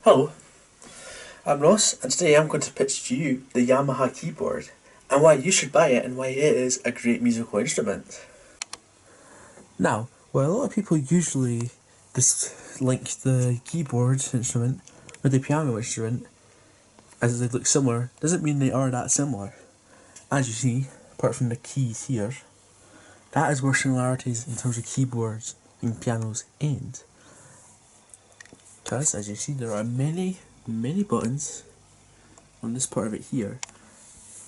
Hello, I'm Ross, and today I'm going to pitch to you the Yamaha keyboard and why you should buy it and why it is a great musical instrument. Now, while a lot of people usually just link the keyboard instrument with the piano instrument as they look similar, doesn't mean they are that similar. As you see, apart from the keys here, that is where similarities in terms of keyboards and pianos end. Because, as you see, there are many buttons on this part of it here,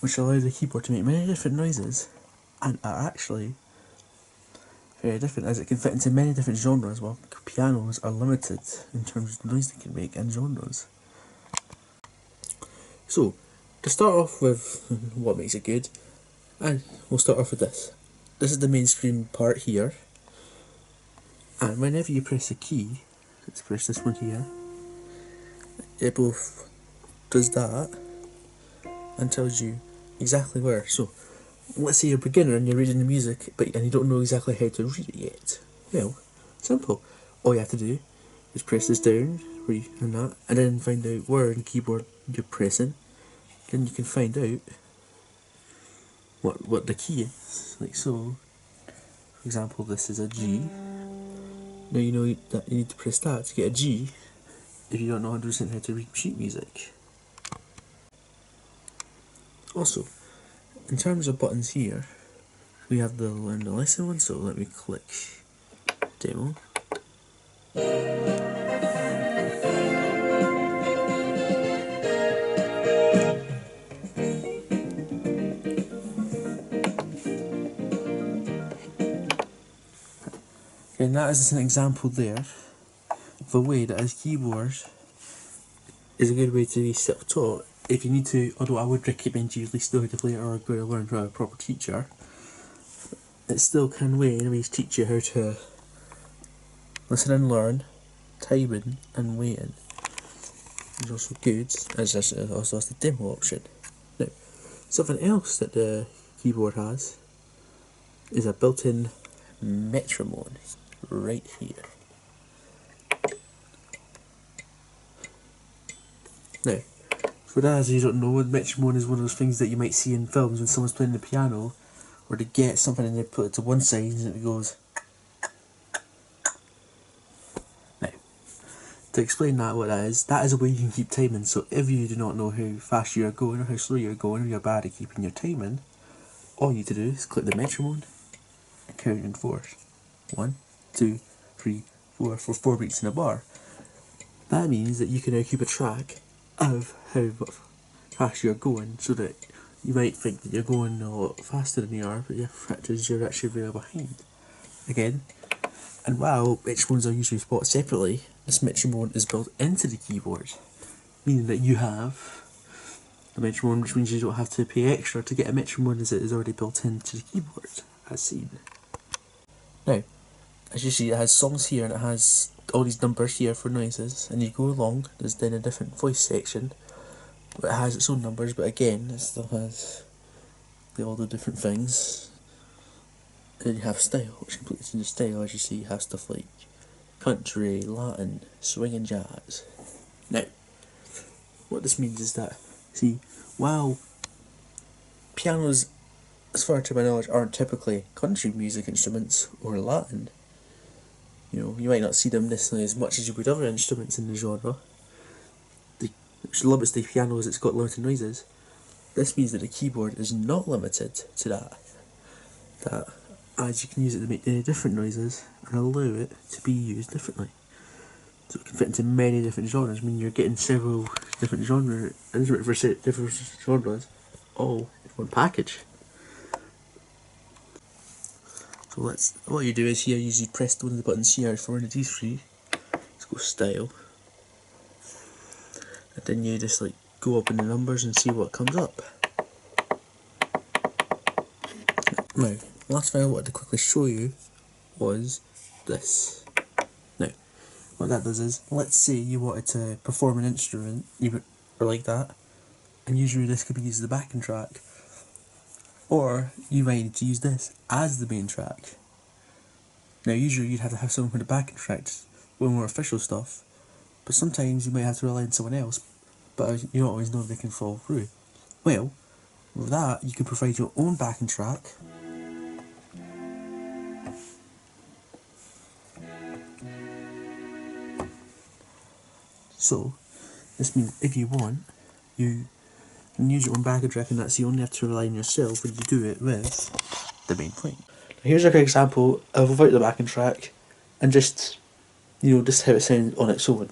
which allow the keyboard to make many different noises, and are actually very different, as it can fit into many different genres, while pianos are limited in terms of the noise they can make and genres. So, to start off with what makes it good, and we'll start off with this. This is the main screen part here, and whenever you press a key, let's press this one here, it both does that and tells you exactly where. So, let's say you're a beginner and you're reading the music, and you don't know exactly how to read it yet. Well, simple. All you have to do is press this down, and then find out where in the keyboard you're pressing. Then you can find out what the key is. Like so. For example, this is a G. Now you know that you need to press that to get a G if you don't know 100% how to read sheet music. Also, in terms of buttons here, we have the learn the lesson one, so let me click demo. And that is an example there of a way that a keyboard is a good way to be self-taught. If you need to, although I would recommend you at least know how to play it or go to learn from a proper teacher, it still can anyways teach you how to listen and learn, timing and waiting. It's also good, as also has the demo option. Now, something else that the keyboard has is a built-in metronome right here. Now, for those who don't know, a metronome is one of those things that you might see in films when someone's playing the piano, or they get something and they put it to one side and it goes. Now, to explain what that is a way you can keep timing. So if you do not know how fast you are going or how slow you are going, or you're bad at keeping your timing, all you need to do is click the metronome and count in fours. 1, 2, 3, 4 for 4 beats in a bar. That means that you can now keep a track of how fast you're going, so that you might think that you're going a lot faster than you are, but the fact is you're actually really behind. Again, and while metronomes are usually bought separately, this metronome is built into the keyboard, meaning that you have the metronome, which means you don't have to pay extra to get a metronome, as it is already built into the keyboard, as seen. Now, as you see, it has songs here and it has all these numbers here for noises, and you go along, there's then a different voice section, but it has its own numbers, but again, it still has all the different things. And then you have style, which completes into style. As you see, you have stuff like country, Latin, swing and jazz. Now, what this means is that, see, while pianos, as far to my knowledge, aren't typically country music instruments or Latin, you might not see them necessarily as much as you would other instruments in the genre, which limits the piano as it's got limited noises. This means that the keyboard is not limited to that as you can use it to make any different noises and allow it to be used differently. So it can fit into many different genres. I mean, you're getting several different instruments for different genres, all in one package. So what you do is here, usually press one of the buttons here for one of these three. Let's go style. And then you just go up in the numbers and see what comes up. Now, last thing I wanted to quickly show you was this. Now, what that does is, let's say you wanted to perform an instrument, or like that, and usually this could be used as the backing track, or you might need to use this as the main track. Now, usually you'd have to have something for the backing track, way more official stuff, but sometimes you might have to rely on someone else, but you don't always know if they can follow through. Well, with that, you can provide your own backing track. So, this means if you want, you can use your own backing track, and that's you only have to rely on yourself when you do it with the main point. Here's a quick example of without the backing track, and just just how it sounds on its own.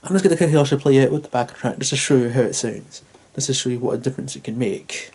I'm just going to quickly also play it with the backing track just to show you how it sounds. Just to show you what a difference it can make.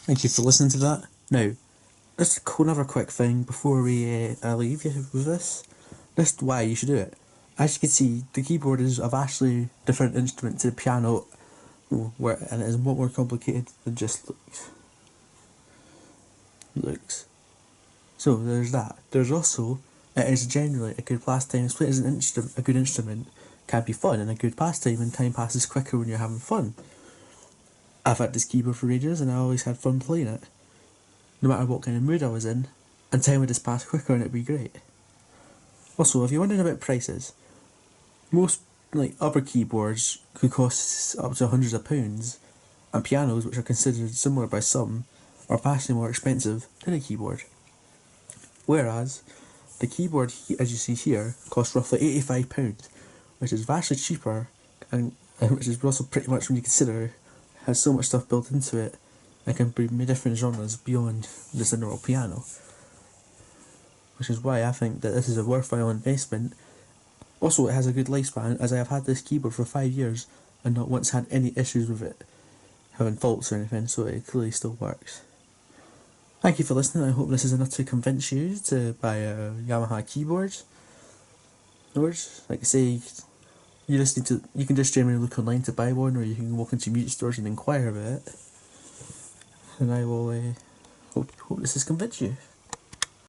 Thank you for listening to that. Now, just another quick thing before we I leave you with this. Just why you should do it. As you can see, the keyboard is a vastly different instrument to the piano, and it is a lot more complicated than just looks. So there's that. There's also, it is generally a good pastime. Playing as a good instrument can be fun and a good pastime, and time passes quicker when you're having fun. I've had this keyboard for ages and I always had fun playing it, no matter what kind of mood I was in, and time would just pass quicker and it'd be great. Also, if you're wondering about prices, most other keyboards could cost up to hundreds of pounds, and pianos, which are considered similar by some, are vastly more expensive than a keyboard. Whereas the keyboard, as you see here, costs roughly £85, which is vastly cheaper, and which is also pretty much, when you consider, has so much stuff built into it and can be different genres beyond just a normal piano. Which is why I think that this is a worthwhile investment. Also, it has a good lifespan, as I have had this keyboard for 5 years and not once had any issues with it having faults or anything, so it clearly still works. Thank you for listening. I hope this is enough to convince you to buy a Yamaha keyboard. Or, like I say, you can just generally look online to buy one, or you can walk into music stores and inquire about it. And I will hope this has convinced you.